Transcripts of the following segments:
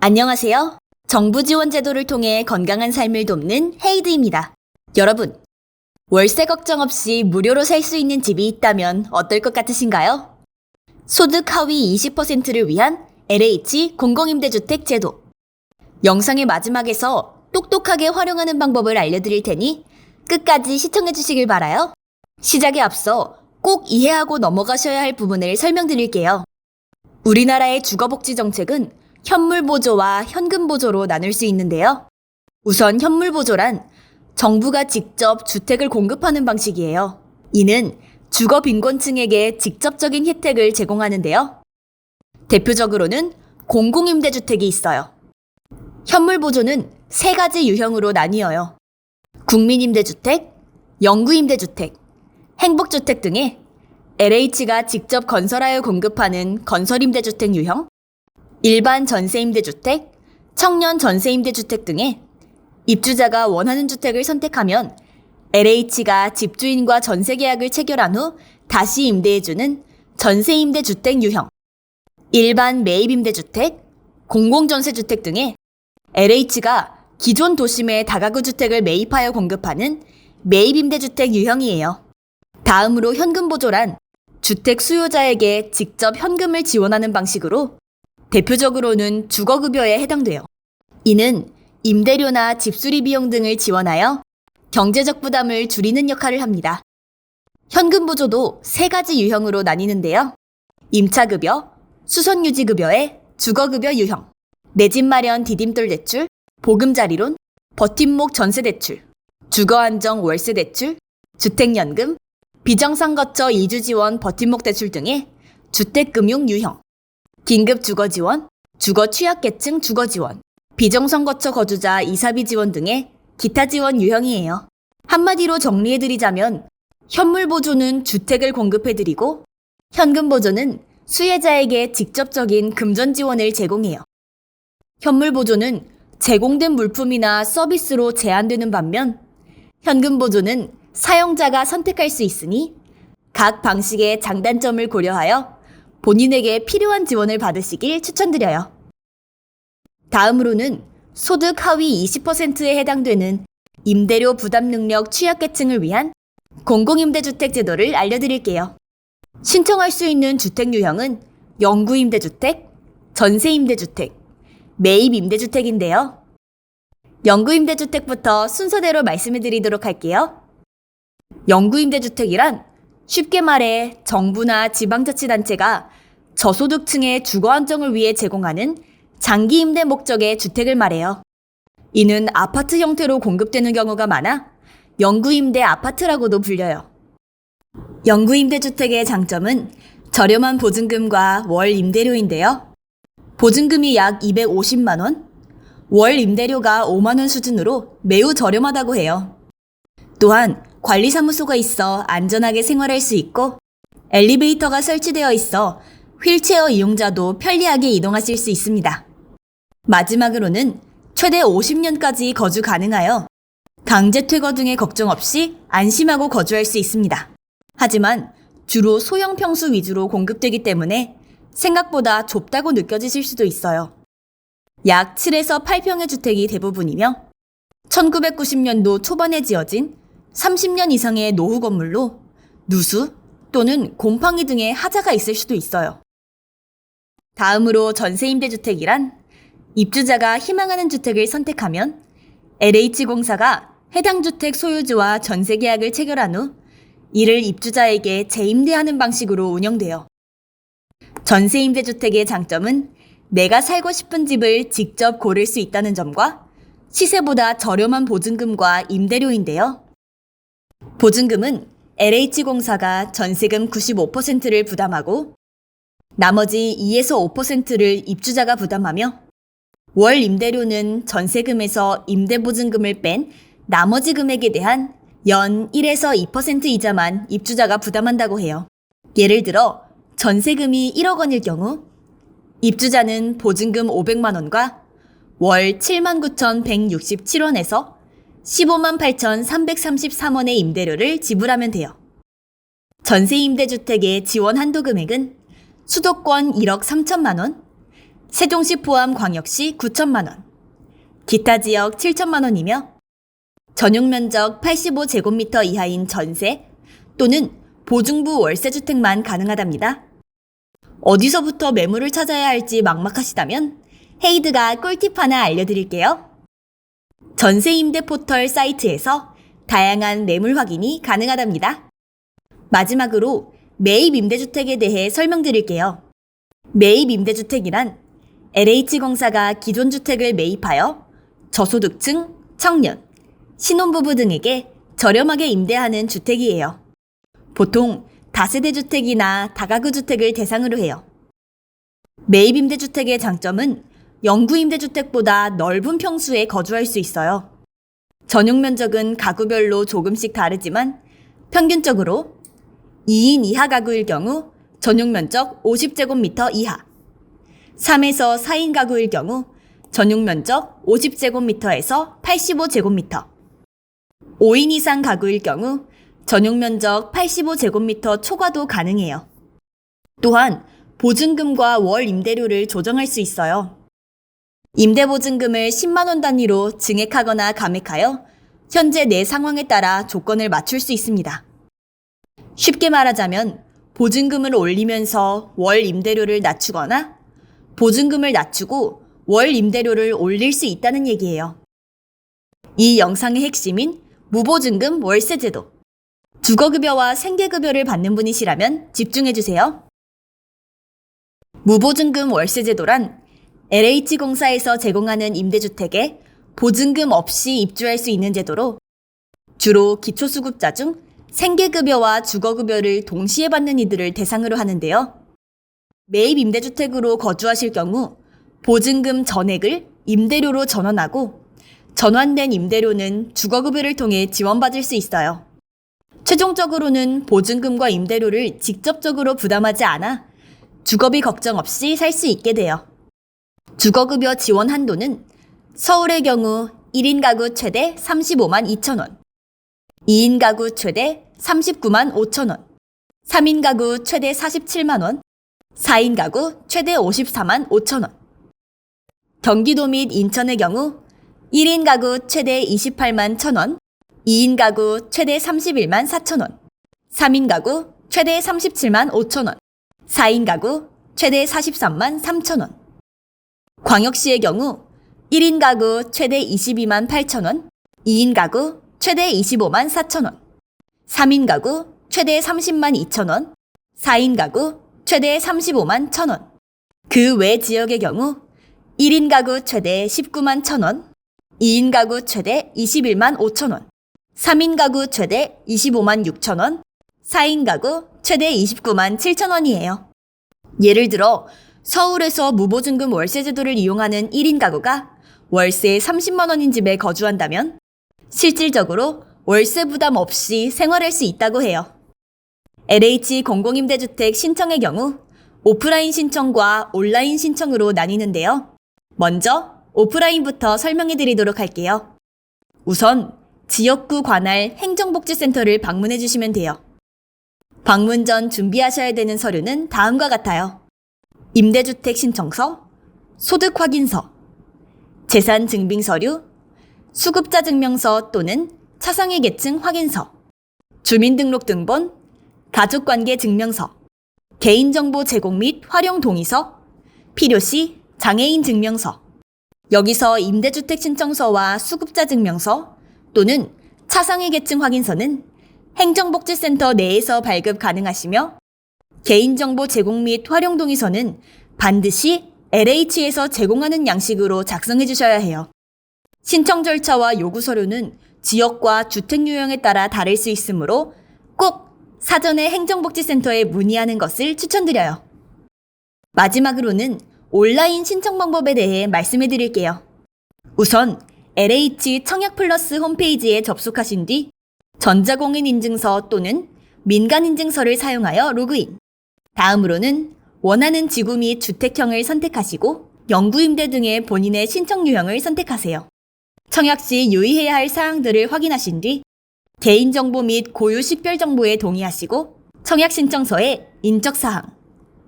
안녕하세요. 정부 지원 제도를 통해 건강한 삶을 돕는 헤이드입니다. 여러분, 월세 걱정 없이 무료로 살 수 있는 집이 있다면 어떨 것 같으신가요? 소득 하위 20%를 위한 LH 공공임대주택 제도. 영상의 마지막에서 똑똑하게 활용하는 방법을 알려드릴 테니 끝까지 시청해 주시길 바라요. 시작에 앞서 꼭 이해하고 넘어가셔야 할 부분을 설명드릴게요. 우리나라의 주거복지 정책은 현물보조와 현금보조로 나눌 수 있는데요. 우선 현물보조란 정부가 직접 주택을 공급하는 방식이에요. 이는 주거 빈곤층에게 직접적인 혜택을 제공하는데요. 대표적으로는 공공임대주택이 있어요. 현물보조는 세 가지 유형으로 나뉘어요. 국민임대주택, 영구임대주택, 행복주택 등의 LH가 직접 건설하여 공급하는 건설임대주택 유형, 일반 전세임대주택, 청년 전세임대주택 등의 입주자가 원하는 주택을 선택하면 LH가 집주인과 전세계약을 체결한 후 다시 임대해주는 전세임대주택 유형, 일반 매입임대주택, 공공전세주택 등의 LH가 기존 도심의 다가구 주택을 매입하여 공급하는 매입임대주택 유형이에요. 다음으로 현금보조란 주택 수요자에게 직접 현금을 지원하는 방식으로 대표적으로는 주거급여에 해당돼요. 이는 임대료나 집수리 비용 등을 지원하여 경제적 부담을 줄이는 역할을 합니다. 현금보조도 세 가지 유형으로 나뉘는데요. 임차급여, 수선유지급여의 주거급여 유형, 내 집 마련 디딤돌 대출, 보금자리론, 버팀목 전세대출, 주거안정 월세대출, 주택연금, 비정상거처 이주지원 버팀목 대출 등의 주택금융 유형, 긴급주거지원, 주거취약계층 주거지원, 비정상거처 거주자 이사비 지원 등의 기타 지원 유형이에요. 한마디로 정리해드리자면 현물보조는 주택을 공급해드리고 현금보조는 수혜자에게 직접적인 금전 지원을 제공해요. 현물보조는 제공된 물품이나 서비스로 제한되는 반면 현금보조는 사용자가 선택할 수 있으니 각 방식의 장단점을 고려하여 본인에게 필요한 지원을 받으시길 추천드려요. 다음으로는 소득 하위 20%에 해당되는 임대료 부담 능력 취약계층을 위한 공공임대주택 제도를 알려드릴게요. 신청할 수 있는 주택 유형은 영구임대주택, 전세임대주택, 매입임대주택인데요. 영구임대주택부터 순서대로 말씀해드리도록 할게요. 영구임대주택이란 쉽게 말해 정부나 지방자치단체가 저소득층의 주거 안정을 위해 제공하는 장기 임대 목적의 주택을 말해요. 이는 아파트 형태로 공급되는 경우가 많아 영구임대 아파트라고도 불려요. 영구임대주택의 장점은 저렴한 보증금과 월 임대료인데요. 보증금이 약 250만 원, 월 임대료가 5만 원 수준으로 매우 저렴하다고 해요. 또한 관리사무소가 있어 안전하게 생활할 수 있고 엘리베이터가 설치되어 있어 휠체어 이용자도 편리하게 이동하실 수 있습니다. 마지막으로는 최대 50년까지 거주 가능하여 강제 퇴거 등의 걱정 없이 안심하고 거주할 수 있습니다. 하지만 주로 소형 평수 위주로 공급되기 때문에 생각보다 좁다고 느껴지실 수도 있어요. 약 7에서 8평의 주택이 대부분이며 1990년도 초반에 지어진 30년 이상의 노후 건물로 누수 또는 곰팡이 등의 하자가 있을 수도 있어요. 다음으로 전세임대주택이란 입주자가 희망하는 주택을 선택하면 LH공사가 해당 주택 소유주와 전세계약을 체결한 후 이를 입주자에게 재임대하는 방식으로 운영돼요. 전세임대주택의 장점은 내가 살고 싶은 집을 직접 고를 수 있다는 점과 시세보다 저렴한 보증금과 임대료인데요. 보증금은 LH공사가 전세금 95%를 부담하고 나머지 2에서 5%를 입주자가 부담하며 월 임대료는 전세금에서 임대보증금을 뺀 나머지 금액에 대한 연 1에서 2% 이자만 입주자가 부담한다고 해요. 예를 들어 전세금이 1억 원일 경우 입주자는 보증금 500만 원과 월 79,167원에서 15만 8,333원의 임대료를 지불하면 돼요. 전세임대주택의 지원 한도 금액은 수도권 1억 3천만 원, 세종시 포함 광역시 9천만 원, 기타 지역 7천만 원이며 전용 면적 85제곱미터 이하인 전세 또는 보증부 월세주택만 가능하답니다. 어디서부터 매물을 찾아야 할지 막막하시다면 헤이드가 꿀팁 하나 알려드릴게요. 전세임대 포털 사이트에서 다양한 매물 확인이 가능하답니다. 마지막으로 매입 임대주택에 대해 설명드릴게요. 매입 임대주택이란 LH공사가 기존 주택을 매입하여 저소득층, 청년, 신혼부부 등에게 저렴하게 임대하는 주택이에요. 보통 다세대 주택이나 다가구 주택을 대상으로 해요. 매입 임대주택의 장점은 영구 임대주택보다 넓은 평수에 거주할 수 있어요. 전용 면적은 가구별로 조금씩 다르지만 평균적으로 2인 이하 가구일 경우 전용 면적 50제곱미터 이하, 3에서 4인 가구일 경우 전용 면적 50제곱미터에서 85제곱미터, 5인 이상 가구일 경우 전용 면적 85제곱미터 초과도 가능해요. 또한 보증금과 월 임대료를 조정할 수 있어요. 임대보증금을 10만 원 단위로 증액하거나 감액하여 현재 내 상황에 따라 조건을 맞출 수 있습니다. 쉽게 말하자면 보증금을 올리면서 월 임대료를 낮추거나 보증금을 낮추고 월 임대료를 올릴 수 있다는 얘기예요. 이 영상의 핵심인 무보증금 월세제도. 주거급여와 생계급여를 받는 분이시라면 집중해주세요. 무보증금 월세제도란 LH공사에서 제공하는 임대주택에 보증금 없이 입주할 수 있는 제도로 주로 기초수급자 중 생계급여와 주거급여를 동시에 받는 이들을 대상으로 하는데요. 매입 임대주택으로 거주하실 경우 보증금 전액을 임대료로 전환하고 전환된 임대료는 주거급여를 통해 지원받을 수 있어요. 최종적으로는 보증금과 임대료를 직접적으로 부담하지 않아 주거비 걱정 없이 살 수 있게 돼요. 주거급여 지원 한도는 서울의 경우 1인 가구 최대 35만 2천 원, 2인 가구 최대 39만 5천 원, 3인 가구 최대 47만 원, 4인 가구 최대 54만 5천 원. 경기도 및 인천의 경우 1인 가구 최대 28만 1천 원, 2인 가구 최대 31만 4천 원, 3인 가구 최대 37만 5천 원, 4인 가구 최대 43만 3천 원. 광역시의 경우 1인 가구 최대 22만 8천 원, 2인 가구 최대 25만 4천 원, 3인 가구 최대 30만 2천 원, 4인 가구 최대 35만 1천 원. 그 외 지역의 경우 1인 가구 최대 19만 1천 원, 2인 가구 최대 21만 5천 원, 3인 가구 최대 25만 6천 원, 4인 가구 최대 29만 7천 원이에요. 예를 들어 서울에서 무보증금 월세제도를 이용하는 1인 가구가 월세 30만 원인 집에 거주한다면 실질적으로 월세 부담 없이 생활할 수 있다고 해요. LH 공공임대주택 신청의 경우 오프라인 신청과 온라인 신청으로 나뉘는데요. 먼저 오프라인부터 설명해 드리도록 할게요. 우선 지역구 관할 행정복지센터를 방문해 주시면 돼요. 방문 전 준비하셔야 되는 서류는 다음과 같아요. 임대주택 신청서, 소득확인서, 재산증빙서류, 수급자 증명서 또는 차상위 계층 확인서, 주민등록등본, 가족관계 증명서, 개인정보 제공 및 활용 동의서, 필요시 장애인 증명서. 여기서 임대주택 신청서와 수급자 증명서 또는 차상위 계층 확인서는 행정복지센터 내에서 발급 가능하시며 개인정보 제공 및 활용 동의서는 반드시 LH에서 제공하는 양식으로 작성해 주셔야 해요. 신청 절차와 요구 서류는 지역과 주택 유형에 따라 다를 수 있으므로 꼭 사전에 행정복지센터에 문의하는 것을 추천드려요. 마지막으로는 온라인 신청 방법에 대해 말씀해 드릴게요. 우선 LH 청약플러스 홈페이지에 접속하신 뒤 전자공인인증서 또는 민간인증서를 사용하여 로그인. 다음으로는 원하는 지구 및 주택형을 선택하시고 영구임대 등의 본인의 신청 유형을 선택하세요. 청약 시 유의해야 할 사항들을 확인하신 뒤 개인정보 및 고유 식별정보에 동의하시고 청약 신청서에 인적사항,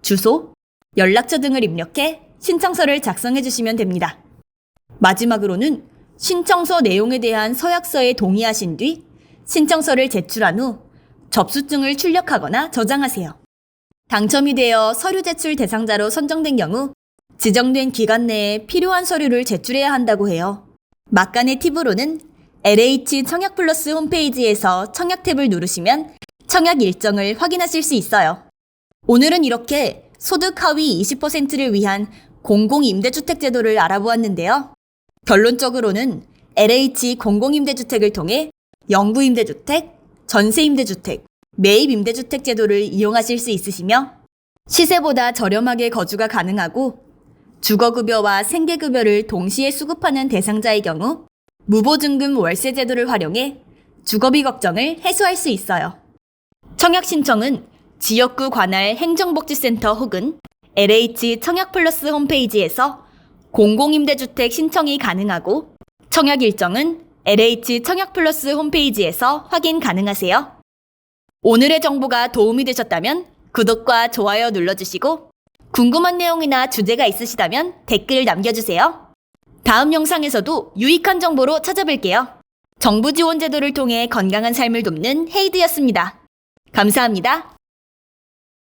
주소, 연락처 등을 입력해 신청서를 작성해 주시면 됩니다. 마지막으로는 신청서 내용에 대한 서약서에 동의하신 뒤 신청서를 제출한 후 접수증을 출력하거나 저장하세요. 당첨이 되어 서류 제출 대상자로 선정된 경우 지정된 기간 내에 필요한 서류를 제출해야 한다고 해요. 막간의 팁으로는 LH 청약 플러스 홈페이지에서 청약 탭을 누르시면 청약 일정을 확인하실 수 있어요. 오늘은 이렇게 소득 하위 20%를 위한 공공임대주택 제도를 알아보았는데요. 결론적으로는 LH 공공임대주택을 통해 영구임대주택, 전세임대주택, 매입임대주택 제도를 이용하실 수 있으시며 시세보다 저렴하게 거주가 가능하고 주거급여와 생계급여를 동시에 수급하는 대상자의 경우 무보증금 월세 제도를 활용해 주거비 걱정을 해소할 수 있어요. 청약 신청은 지역구 관할 행정복지센터 혹은 LH 청약 플러스 홈페이지에서 공공임대주택 신청이 가능하고 청약 일정은 LH 청약 플러스 홈페이지에서 확인 가능하세요. 오늘의 정보가 도움이 되셨다면 구독과 좋아요 눌러주시고 궁금한 내용이나 주제가 있으시다면 댓글 남겨주세요. 다음 영상에서도 유익한 정보로 찾아뵐게요. 정부 지원 제도를 통해 건강한 삶을 돕는 헤이드였습니다. 감사합니다.